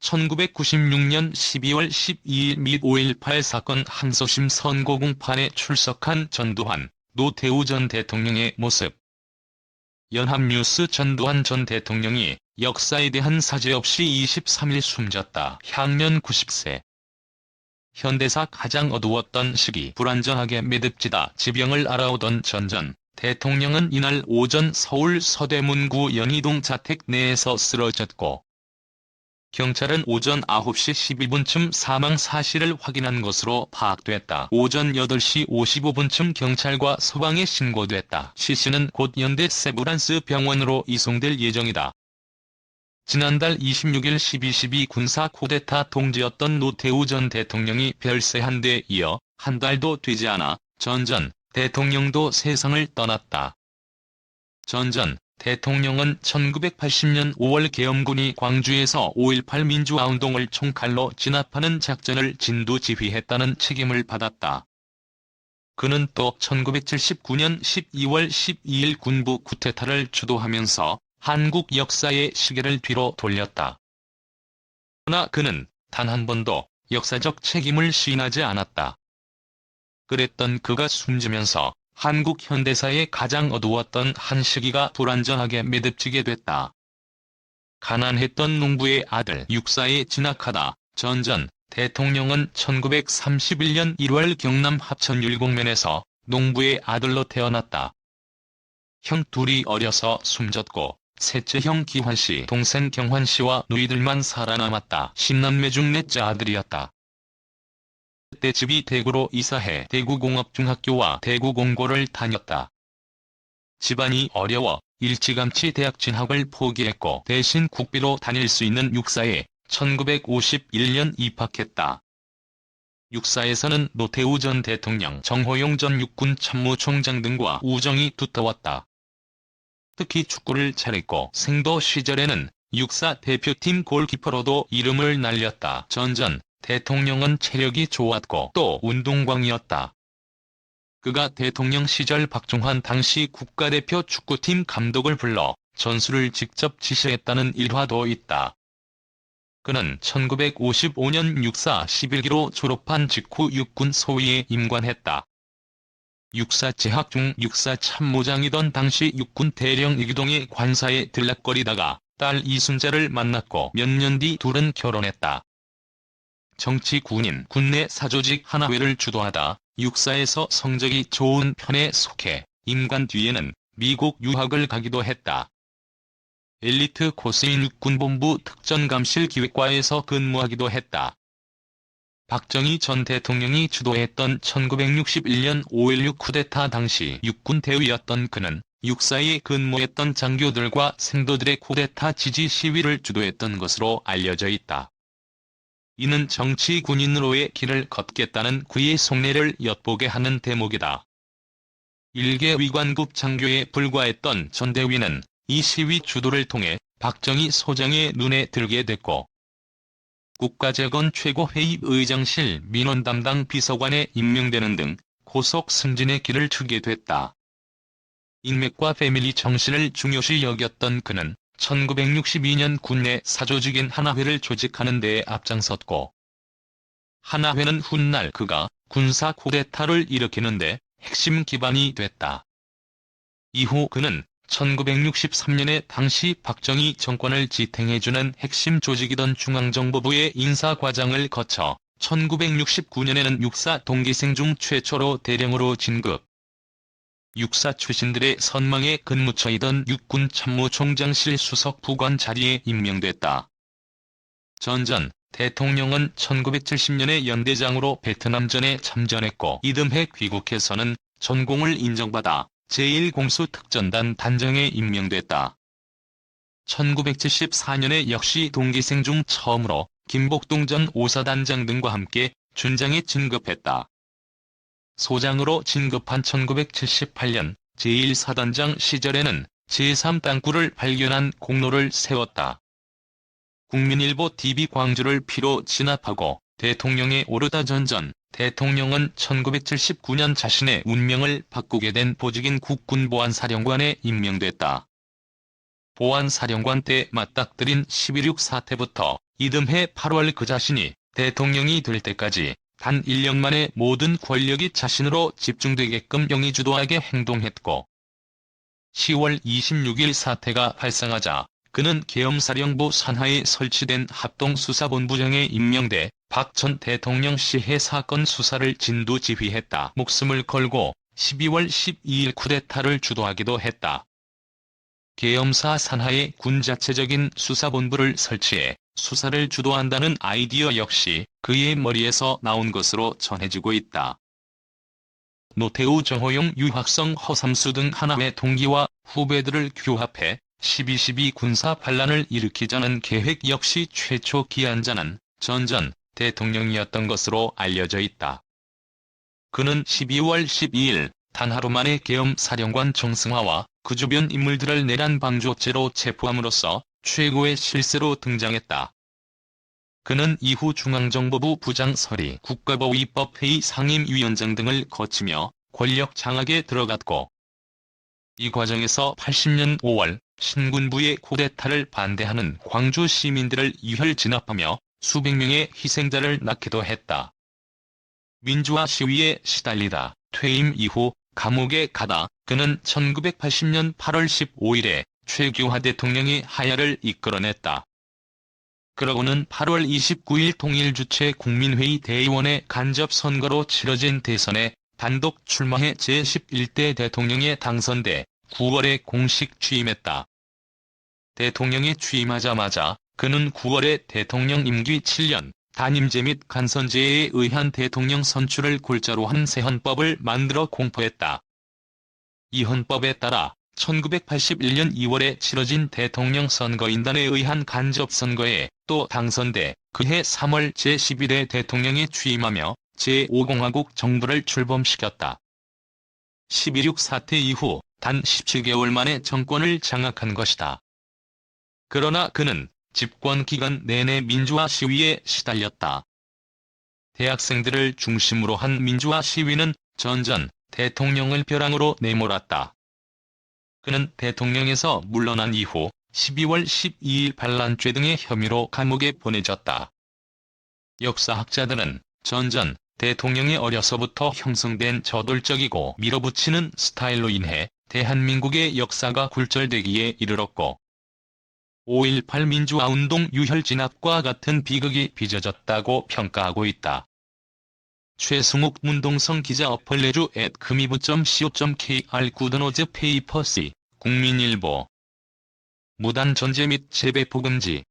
1996년 12월 12일 및 5.18 사건 항소심 선고 공판에 출석한 전두환, 노태우 전 대통령의 모습. 연합뉴스. 전두환 전 대통령이 역사에 대한 사죄 없이 23일 숨졌다. 향년 90세. 현대사 가장 어두웠던 시기. 불안정하게 매듭지다 지병을 알아오던 전 대통령은 이날 오전 서울 서대문구 연희동 자택 내에서 쓰러졌고, 경찰은 오전 9시 12분쯤 사망 사실을 확인한 것으로 파악됐다. 오전 8시 55분쯤 경찰과 소방에 신고됐다. 시신은 곧 연대 세브란스 병원으로 이송될 예정이다. 지난달 26일 12.12 군사 쿠데타 동지였던 노태우 전 대통령이 별세한 데 이어 한 달도 되지 않아 전 대통령도 세상을 떠났다. 전 대통령은 1980년 5월 계엄군이 광주에서 5.18 민주화운동을 총칼로 진압하는 작전을 진두지휘했다는 책임을 받았다. 그는 또 1979년 12월 12일 군부 쿠데타를 주도하면서 한국 역사의 시계를 뒤로 돌렸다. 그러나 그는 단 한 번도 역사적 책임을 시인하지 않았다. 그랬던 그가 숨지면서 한국 현대사의 가장 어두웠던 한 시기가 불안정하게 매듭지게 됐다. 가난했던 농부의 아들 육사에 진학하다 전 대통령은 1931년 1월 경남 합천 율곡면에서 농부의 아들로 태어났다. 형 둘이 어려서 숨졌고 셋째 형 기환씨, 동생 경환씨와 누이들만 살아남았다. 10남매 중 넷째 아들이었다. 그때 집이 대구로 이사해 대구공업중학교와 대구공고를 다녔다. 집안이 어려워 일찌감치 대학 진학을 포기했고 대신 국비로 다닐 수 있는 육사에 1951년 입학했다. 육사에서는 노태우 전 대통령, 정호용 전 육군 참모총장 등과 우정이 두터웠다. 특히 축구를 잘했고 생도 시절에는 육사 대표팀 골키퍼로도 이름을 날렸다. 전 대통령은 체력이 좋았고 또 운동광이었다. 그가 대통령 시절 박종환 당시 국가대표 축구팀 감독을 불러 전술을 직접 지시했다는 일화도 있다. 그는 1955년 육사 11기로 졸업한 직후 육군 소위에 임관했다. 육사 재학 중 육사 참모장이던 당시 육군 대령 이기동의 관사에 들락거리다가 딸 이순자를 만났고 몇 년 뒤 둘은 결혼했다. 정치 군인, 군내 사조직 하나회를 주도하다 육사에서 성적이 좋은 편에 속해 임관 뒤에는 미국 유학을 가기도 했다. 엘리트 코스인 육군본부 특전감실 기획과에서 근무하기도 했다. 박정희 전 대통령이 주도했던 1961년 5.16 쿠데타 당시 육군 대위였던 그는 육사에 근무했던 장교들과 생도들의 쿠데타 지지 시위를 주도했던 것으로 알려져 있다. 이는 정치 군인으로의 길을 걷겠다는 그의 속내를 엿보게 하는 대목이다. 일개 위관급 장교에 불과했던 전 대위는 이 시위 주도를 통해 박정희 소장의 눈에 들게 됐고, 국가재건 최고회의 의장실 민원 담당 비서관에 임명되는 등 고속 승진의 길을 트게 됐다. 인맥과 패밀리 정신을 중요시 여겼던 그는 1962년 군내 사조직인 하나회를 조직하는 데에 앞장섰고, 하나회는 훗날 그가 군사 쿠데타를 일으키는 데 핵심 기반이 됐다. 이후 그는 1963년에 당시 박정희 정권을 지탱해주는 핵심 조직이던 중앙정보부의 인사과장을 거쳐 1969년에는 육사 동기생 중 최초로 대령으로 진급. 육사 출신들의 선망에 근무처이던 육군 참모총장실 수석 부관 자리에 임명됐다. 전 대통령은 1970년에 연대장으로 베트남전에 참전했고 이듬해 귀국해서는 전공을 인정받아 제1공수특전단 단장에 임명됐다. 1974년에 역시 동기생 중 처음으로 김복동 전 오사단장 등과 함께 준장에 진급했다. 소장으로 진급한 1978년 제1사단장 시절에는 제3땅굴을 발견한 공로를 세웠다. 국민일보 TV 광주를 피로 진압하고 대통령에 오르다 전 대통령은 1979년 자신의 운명을 바꾸게 된 보직인 국군보안사령관에 임명됐다. 보안사령관 때 맞닥뜨린 11.6 사태부터 이듬해 8월 그 자신이 대통령이 될 때까지 단 1년 만에 모든 권력이 자신으로 집중되게끔 영의주도하게 행동했고 10월 26일 사태가 발생하자 그는 계엄사령부 산하에 설치된 합동수사본부장에 임명돼 박 전 대통령 시해 사건 수사를 진두지휘했다. 목숨을 걸고 12월 12일 쿠데타를 주도하기도 했다. 계엄사 산하에 군자체적인 수사본부를 설치해 수사를 주도한다는 아이디어 역시 그의 머리에서 나온 것으로 전해지고 있다. 노태우 정호용 유학성 허삼수 등 하나회 동기와 후배들을 규합해 12.12 군사 반란을 일으키자는 계획 역시 최초 기한자는 전 대통령이었던 것으로 알려져 있다. 그는 12월 12일 단 하루 만에 계엄사령관 정승화와 그 주변 인물들을 내란 방조죄로 체포함으로써 최고의 실세로 등장했다. 그는 이후 중앙정보부 부장서리 국가보위법회의 상임위원장 등을 거치며 권력 장악에 들어갔고 이 과정에서 80년 5월 신군부의 쿠데타를 반대하는 광주 시민들을 유혈 진압하며 수백 명의 희생자를 낳기도 했다. 민주화 시위에 시달리다 퇴임 이후 감옥에 가다 그는 1980년 8월 15일에 최규하 대통령의 하야를 이끌어냈다. 그러고는 8월 29일 통일주체 국민회의 대의원의 간접선거로 치러진 대선에 단독 출마해 제11대 대통령에 당선돼 9월에 공식 취임했다. 대통령에 취임하자마자 그는 9월에 대통령 임기 7년, 단임제 및 간선제에 의한 대통령 선출을 골자로 한 새 헌법을 만들어 공포했다. 이 헌법에 따라 1981년 2월에 치러진 대통령 선거인단에 의한 간접선거에 또 당선돼 그해 3월 제11대 대통령에 취임하며 제5공화국 정부를 출범시켰다. 12.6 사태 이후 단 17개월 만에 정권을 장악한 것이다. 그러나 그는 집권 기간 내내 민주화 시위에 시달렸다. 대학생들을 중심으로 한 민주화 시위는 전 대통령을 벼랑으로 내몰았다. 그는 대통령에서 물러난 이후 12월 12일 반란죄 등의 혐의로 감옥에 보내졌다. 역사학자들은 전 대통령이 어려서부터 형성된 저돌적이고 밀어붙이는 스타일로 인해 대한민국의 역사가 굴절되기에 이르렀고 5.18 민주화운동 유혈 진압과 같은 비극이 빚어졌다고 평가하고 있다. 최승욱 문동성 기자 어플레주 @금이부.co.kr 구드노즈 페이퍼스 국민일보 무단 전제 및 재배포 금지